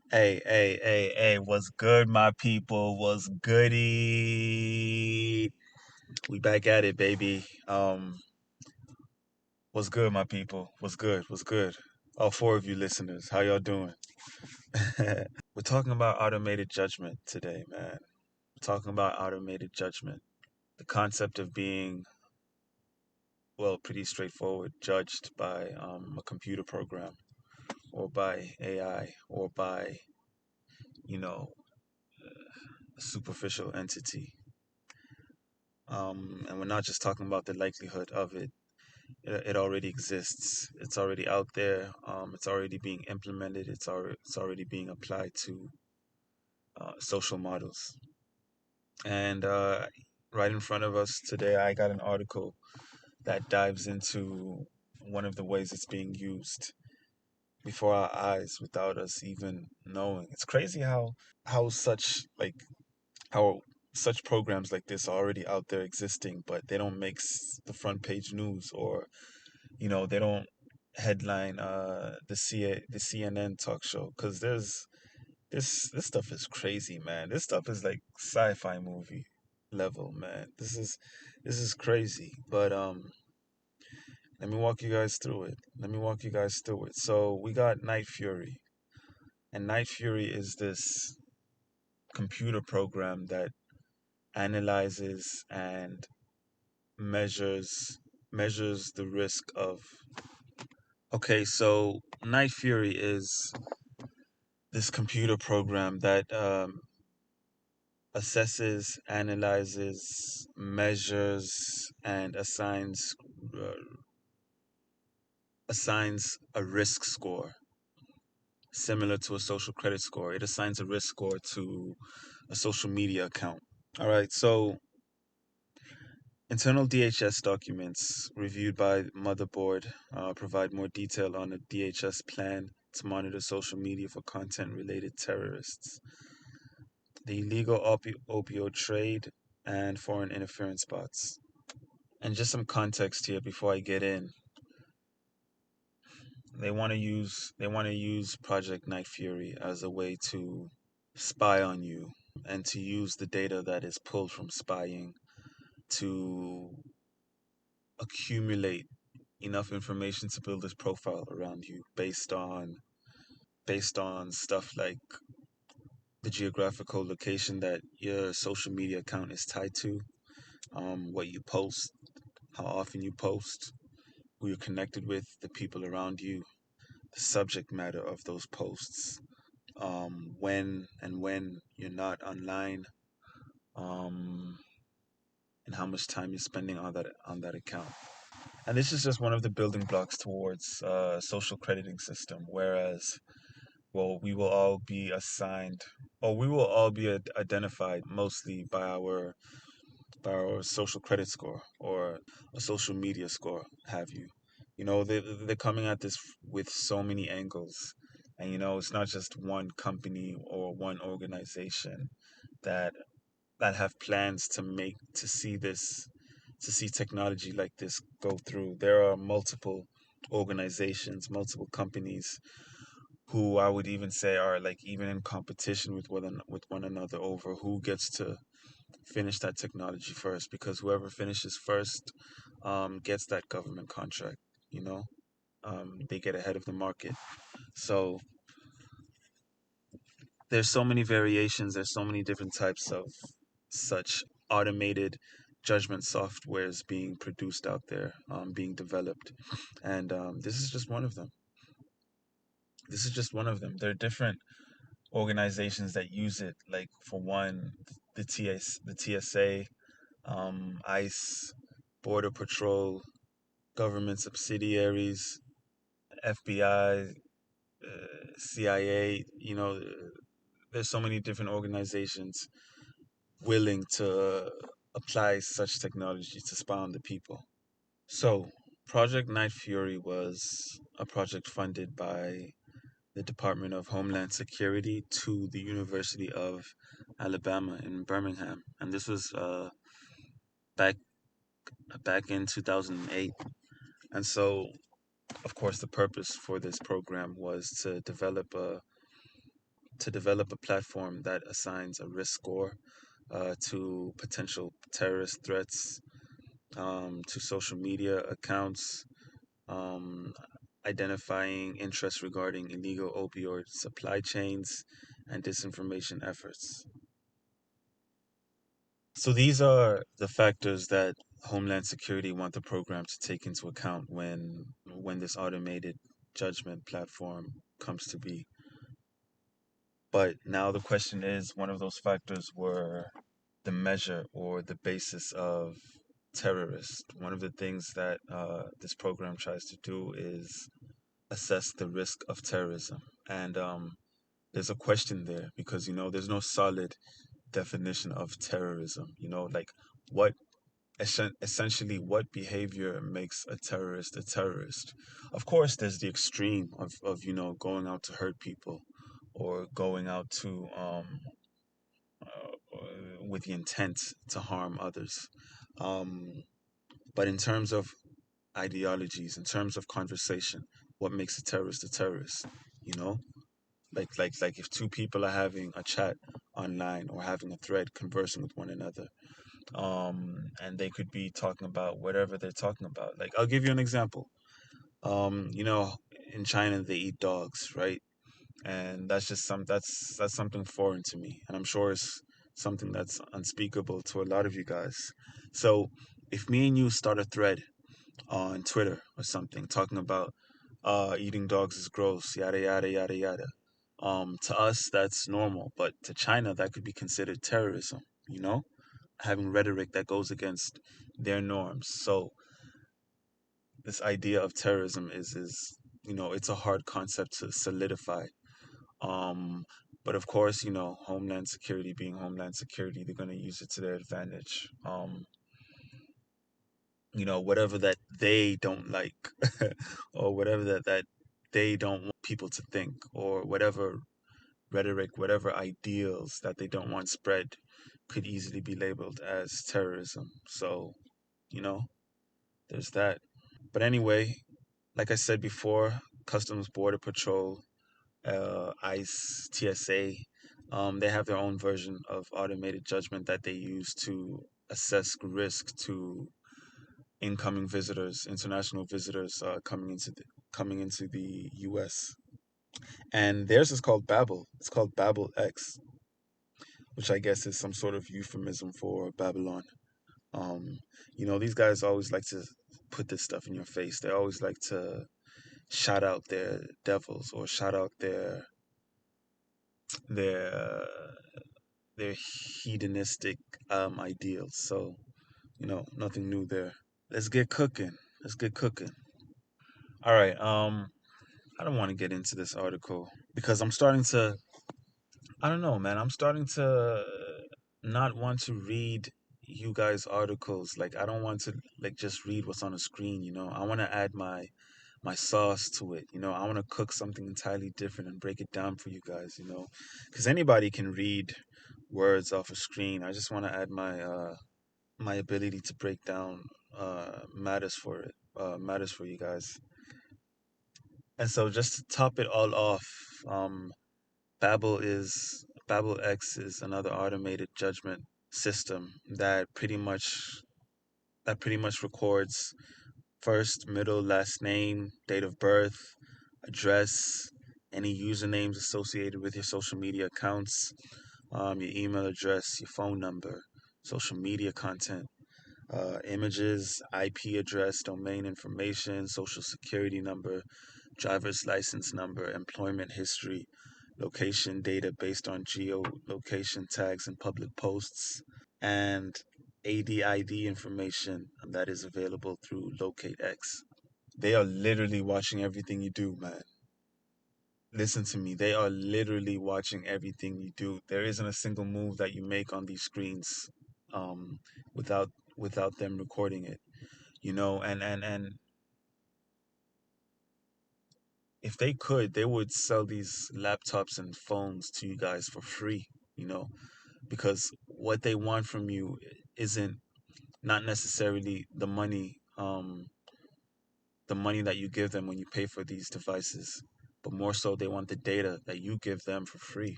Hey, what's good, my people? What's goody? We back at it, baby. What's good, my people? What's good? What's good? All four of you listeners, how y'all doing? We're talking about automated judgment today, man. We're talking about automated judgment. The concept of being, well, pretty straightforward, judged by a computer program or by AI or by, you know, a superficial entity. And we're not just talking about the likelihood of it. It already exists. It's already out there. It's already being implemented. It's already being applied to social models. And right in front of us today, I got an article that dives into one of the ways it's being used before our eyes without us even knowing. It's crazy how such like how such programs like this are already out there existing, but they don't make the front page news, or they don't headline the CNN talk show, because this stuff is crazy, man. This stuff is like sci-fi movie level, man. This is crazy. But let me walk you guys through it. So we got Night Fury, and Night Fury is this computer program that analyzes and measures the risk of. Okay, so Night Fury is this computer program that assesses, analyzes, measures, and assigns a risk score similar to a social credit score. It assigns a risk score to a social media account. All right, so internal DHS documents reviewed by Motherboard provide more detail on a DHS plan to monitor social media for content related terrorists, the illegal opioid trade, and foreign interference bots. And just some context here before I get in. They want to use Project Night Fury as a way to spy on you and to use the data that is pulled from spying to accumulate enough information to build this profile around you based on stuff like the geographical location that your social media account is tied to, what you post, how often you post, who you're connected with, the people around you, the subject matter of those posts, when you're not online, um, and how much time you're spending on that account. And this is just one of the building blocks towards a social crediting system. Whereas, well, we will all be assigned, or we will all be identified mostly by our social credit score or a social media score, have you. They're coming at this with so many angles. And it's not just one company or one organization that have plans to see technology like this go through. There are multiple organizations, multiple companies who I would even say are like even in competition with one another over who gets to finish that technology first, because whoever finishes first gets that government contract. You know, they get ahead of the market. So there's so many variations. There's so many different types of such automated judgment softwares being produced out there, being developed, and this is just one of them. There are different organizations that use it. Like for one, the TSA, ICE, Border Patrol, government subsidiaries, FBI, CIA. There's so many different organizations willing to apply such technology to spy on the people. So, Project Night Fury was a project funded by the Department of Homeland Security to the University of Alabama in Birmingham, and this was back back in 2008. And so, of course, the purpose for this program was to develop to develop a platform that assigns a risk score to potential terrorist threats, to social media accounts, um, identifying interests regarding illegal opioid supply chains, and disinformation efforts. So these are the factors that Homeland Security want the program to take into account when this automated judgment platform comes to be. But now the question is, one of those factors were the measure or the basis of terrorist. One of the things that this program tries to do is assess the risk of terrorism. And there's a question there because, there's no solid definition of terrorism. Like what essentially what behavior makes a terrorist a terrorist. Of course, there's the extreme of going out to hurt people or going out to with the intent to harm others. Um, but in terms of ideologies, in terms of conversation, what makes a terrorist a terrorist? You know, like if two people are having a chat online or having a thread conversing with one another, and they could be talking about whatever they're talking about. Like I'll give you an example. In China they eat dogs, right? And that's something foreign to me, and I'm sure it's something that's unspeakable to a lot of you guys. So if me and you start a thread on Twitter or something talking about eating dogs is gross, yada yada yada yada. To us that's normal, but to China that could be considered terrorism, you know? Having rhetoric that goes against their norms. So this idea of terrorism is it's a hard concept to solidify. Um, but of course, Homeland Security being Homeland Security, they're going to use it to their advantage. Whatever that they don't like, or whatever that they don't want people to think, or whatever rhetoric, whatever ideals that they don't want spread, could easily be labeled as terrorism. So, you know, there's that. But anyway, like I said before, Customs Border Patrol, ICE, TSA, they have their own version of automated judgment that they use to assess risk to incoming visitors, international visitors coming into the U.S. And theirs is called Babel. It's called Babel X, which I guess is some sort of euphemism for Babylon. Um, these guys always like to put this stuff in your face. They always like to shout out their devils or shout out their their hedonistic ideals. So nothing new there. Let's get cooking. Let's get cooking. All right. I don't want to get into this article because I'm starting to. I don't know, man. I'm starting to not want to read you guys' articles. Like I don't want to like just read what's on the screen. I want to add my sauce to it. I want to cook something entirely different and break it down for you guys. Because anybody can read words off a screen. I just want to add my ability to break down matters for it. Matters for you guys. And so just to top it all off, um, Babel X is another automated judgment system that pretty much records first, middle, last name, date of birth, address, any usernames associated with your social media accounts, your email address, your phone number, social media content, images, IP address, domain information, social security number, driver's license number, employment history, location data based on geolocation tags and public posts, and ADID information that is available through LocateX. They are literally watching everything you do, man. Listen to me. They are literally watching everything you do. There isn't a single move that you make on these screens um, without them recording it. And if they could, they would sell these laptops and phones to you guys for free. You know, because what they want from you isn't not necessarily the money that you give them when you pay for these devices, but more so they want the data that you give them for free.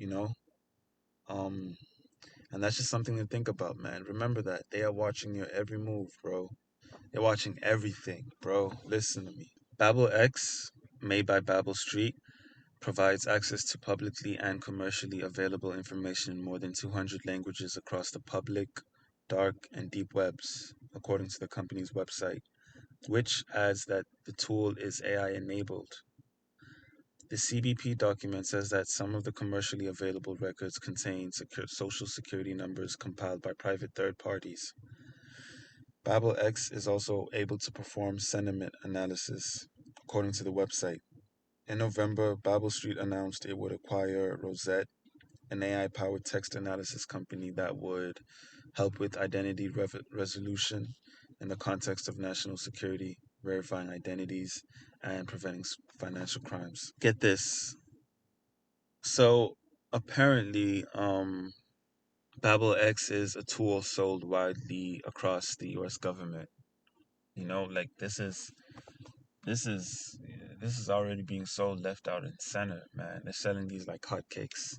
you know? Um, and that's just something to think about, man. Remember that. They are watching your every move, bro. They're watching everything, bro. Listen to me. Babel X, made by Babel Street, provides access to publicly and commercially available information in more than 200 languages across the public, dark, and deep webs, according to the company's website, which adds that the tool is AI enabled. The CBP document says that some of the commercially available records contain social security numbers compiled by private third parties. BabelX is also able to perform sentiment analysis, according to the website. In November, Babel Street announced it would acquire Rosette, an AI powered text analysis company that would help with identity resolution in the context of national security, verifying identities, and preventing financial crimes. Get this. So, apparently, Babel X is a tool sold widely across the US government. You know, like this is this is already being sold left out and center, man. They're selling these like hotcakes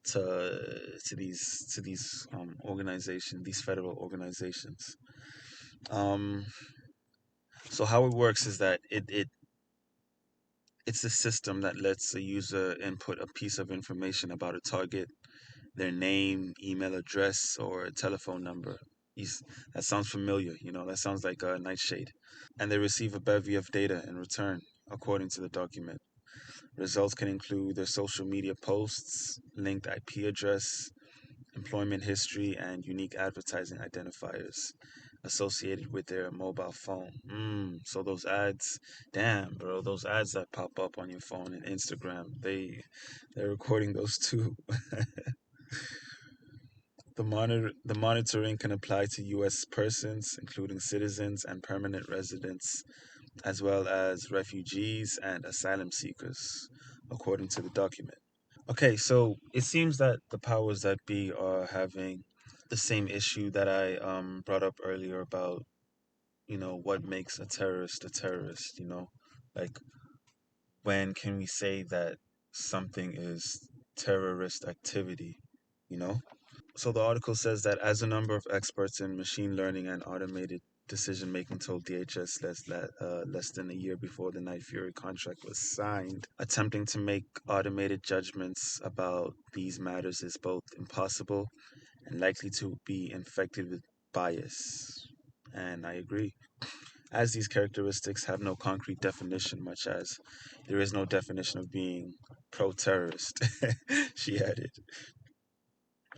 to these organizations, these federal organizations. Um, so how it works is that it's a system that lets a user input a piece of information about a target, their name, email address, or telephone number. He's, that sounds familiar, you know, that sounds like a Nightshade. And they receive a bevy of data in return, according to the document. Results can include their social media posts, linked IP address, employment history, and unique advertising identifiers associated with their mobile phone. So those ads, damn, bro, those ads that pop up on your phone and Instagram, they're recording those too. The monitoring can apply to U.S. persons, including citizens and permanent residents, as well as refugees and asylum seekers, according to the document. Okay, so it seems that the powers that be are having the same issue that I brought up earlier about, you know, what makes a terrorist, you know? Like when can we say that something is terrorist activity, you know? So the article says that as a number of experts in machine learning and automated decision making told DHS less than a year before the Night Fury contract was signed, attempting to make automated judgments about these matters is both impossible and likely to be infected with bias. And I agree. As these characteristics have no concrete definition, much as there is no definition of being pro terrorist, she added.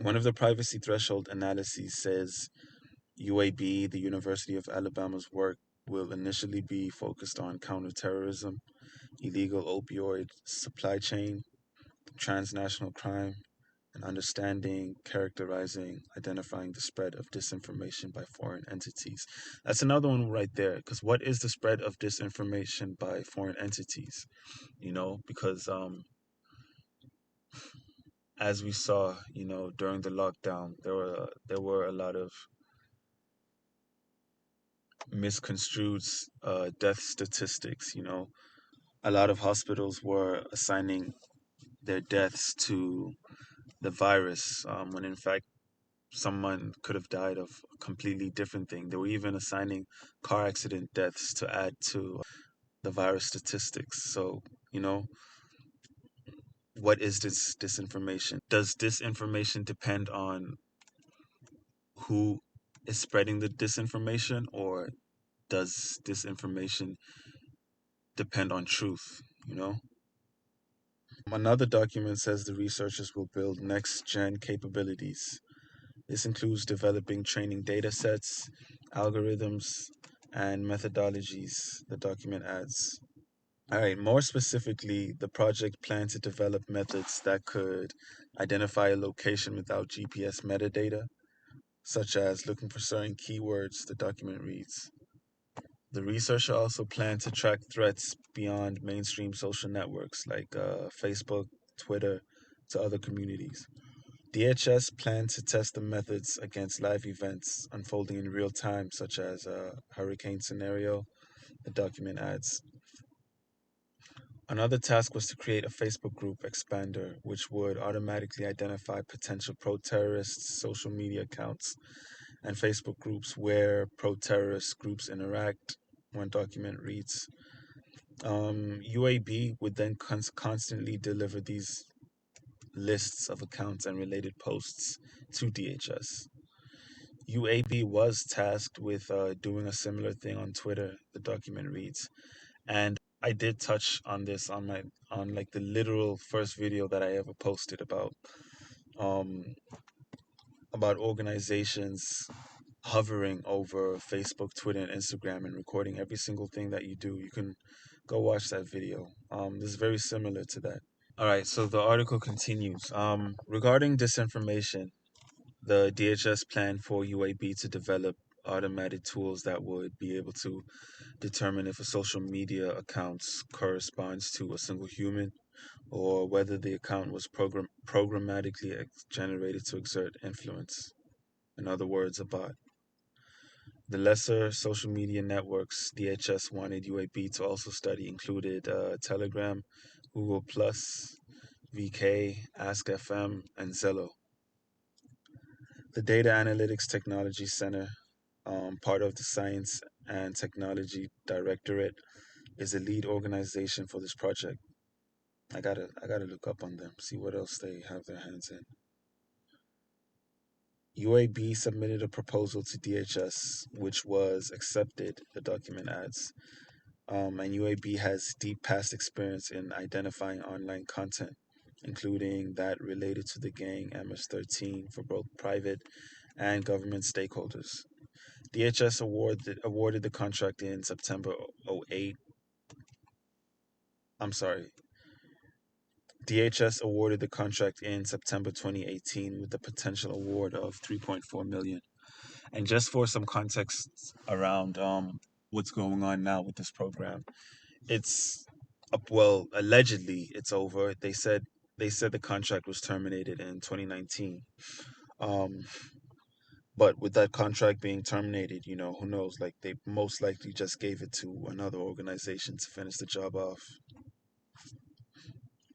One of the privacy threshold analyses says UAB, the University of Alabama's work, will initially be focused on counterterrorism, illegal opioid supply chain, transnational crime, and understanding, characterizing, identifying the spread of disinformation by foreign entities. That's another one right there, because what is the spread of disinformation by foreign entities? You know, because as we saw, you know, during the lockdown, there were a lot of misconstrued death statistics. You know, a lot of hospitals were assigning their deaths to the virus when in fact someone could have died of a completely different thing. They were even assigning car accident deaths to add to the virus statistics. So, you know, what is this disinformation? Does disinformation depend on who is spreading the disinformation, or does disinformation depend on truth? You know? Another document says the researchers will build next gen capabilities. This includes developing training data sets, algorithms, and methodologies, the document adds. All right, more specifically, the project plans to develop methods that could identify a location without GPS metadata, such as looking for certain keywords, the document reads. The researcher also planned to track threats beyond mainstream social networks like Facebook, Twitter, to other communities. DHS planned to test the methods against live events unfolding in real time, such as a hurricane scenario, the document adds. Another task was to create a Facebook group expander, which would automatically identify potential pro terrorist social media accounts and Facebook groups where pro terrorist groups interact. One document reads UAB would then constantly deliver these lists of accounts and related posts to DHS. UAB was tasked with doing a similar thing on Twitter, the document reads. And I did touch on this on my on like the literal first video that I ever posted um about organizations hovering over Facebook, Twitter, and Instagram and recording every single thing that you do. You can go watch that video. This is very similar to that. All right, so the article continues. Regarding disinformation, the DHS planned for UAB to develop automated tools that would be able to determine if a social media account corresponds to a single human or whether the account was programmatically generated to exert influence. In other words, a bot. The lesser social media networks DHS wanted UAB to also study included Telegram, Google Plus, VK, AskFM, and Zello. The Data Analytics Technology Center, part of the Science and Technology Directorate, is a lead organization for this project. I gotta look up on them, see what else they have their hands in. UAB submitted a proposal to DHS, which was accepted, the document adds. And UAB has deep past experience in identifying online content, including that related to the gang MS-13 for both private and government stakeholders. DHS awarded the contract in September '08. I'm sorry. DHS awarded the contract in September 2018 with the potential award of 3.4 million. And just for some context around what's going on now with this program, it's well, allegedly it's over. They said the contract was terminated in 2019. Um, but with that contract being terminated, who knows? Like they most likely just gave it to another organization to finish the job off.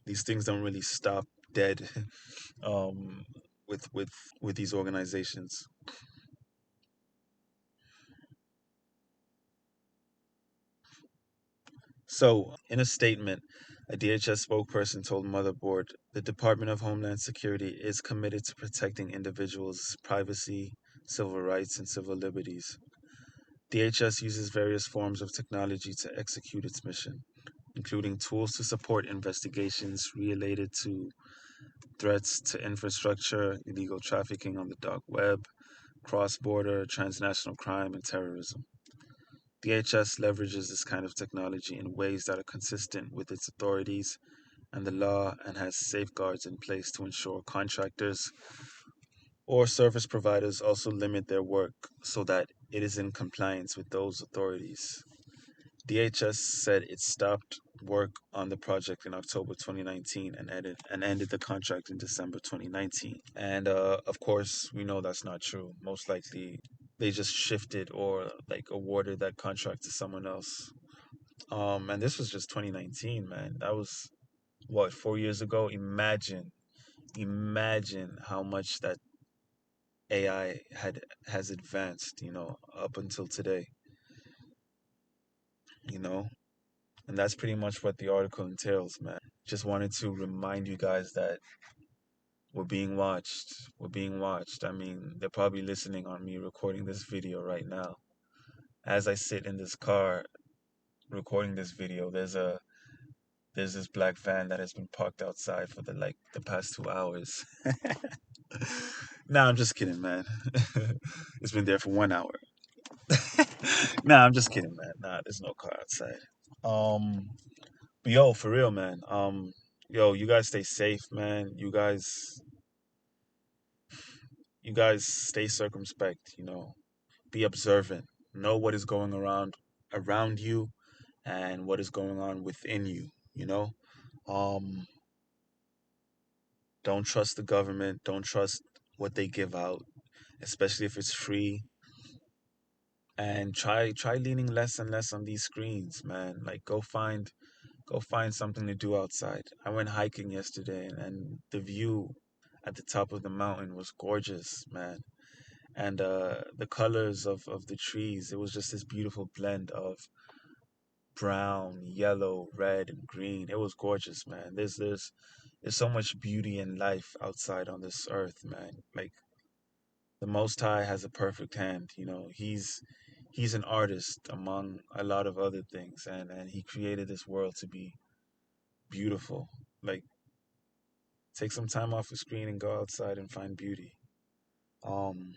These things don't really stop dead um, with these organizations. So, in a statement, a DHS spokesperson told Motherboard the Department of Homeland Security is committed to protecting individuals' privacy, civil rights, and civil liberties. DHS uses various forms of technology to execute its mission, including tools to support investigations related to threats to infrastructure, illegal trafficking on the dark web, cross border, transnational crime, and terrorism. DHS leverages this kind of technology in ways that are consistent with its authorities and the law and has safeguards in place to ensure contractors or service providers also limit their work so that it is in compliance with those authorities. DHS said it stopped work on the project in October 2019 and ended the contract in December 2019. And of course, we know that's not true. Most likely, they just shifted or like awarded that contract to someone else. And this was just 2019, man. That was what 4 years ago. Imagine how much that AI has advanced, up until today, you know. And that's pretty much what the article entails, man. Just wanted to remind you guys that we're being watched. We're being watched. I mean, they're probably listening on me recording this video right now. As I sit in this car recording this video, there's this black van that has been parked outside for the past 2 hours. Nah, I'm just kidding, man. It's been there for 1 hour. Nah, I'm just kidding, man. Nah, there's no car outside. Um, but yo, for real, man. Yo, you guys stay safe, man. You guys stay circumspect. Be observant. Know what is going around you and what is going on within you. You know, um, don't trust the government. Don't trust what they give out, especially if it's free. And try leaning less and less on these screens, man. Like Go find something to do outside. I went hiking yesterday, and the view at the top of the mountain was gorgeous, man. And the colors of the trees, it was just this beautiful blend of brown, yellow, red, and green. It was gorgeous, man. There's so much beauty and life outside on this earth, man. Like the Most High has a perfect hand. He's an artist among a lot of other things, and he created this world to be beautiful. Like take some time off the screen and go outside and find beauty. Um,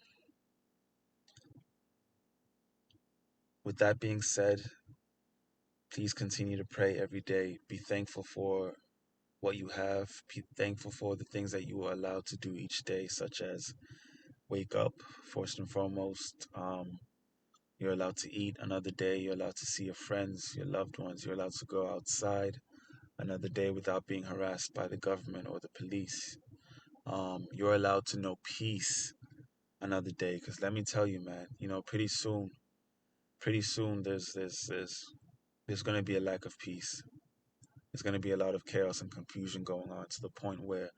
with that being said, please continue to pray every day. Be thankful for what you have. Be thankful for the things that you are allowed to do each day, such as wake up, first and foremost. You're allowed to eat another day. You're allowed to see your friends, your loved ones. You're allowed to go outside another day without being harassed by the government or the police. You're allowed to know peace another day. Because let me tell you, man, pretty soon there's going to be a lack of peace. There's going to be a lot of chaos and confusion going on to the point where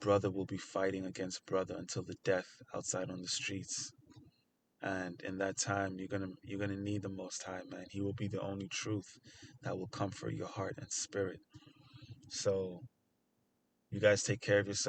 brother will be fighting against brother until the death outside on the streets. And in that time, you're gonna need the Most High, man. He will be the only truth that will comfort your heart and spirit. So you guys take care of yourself.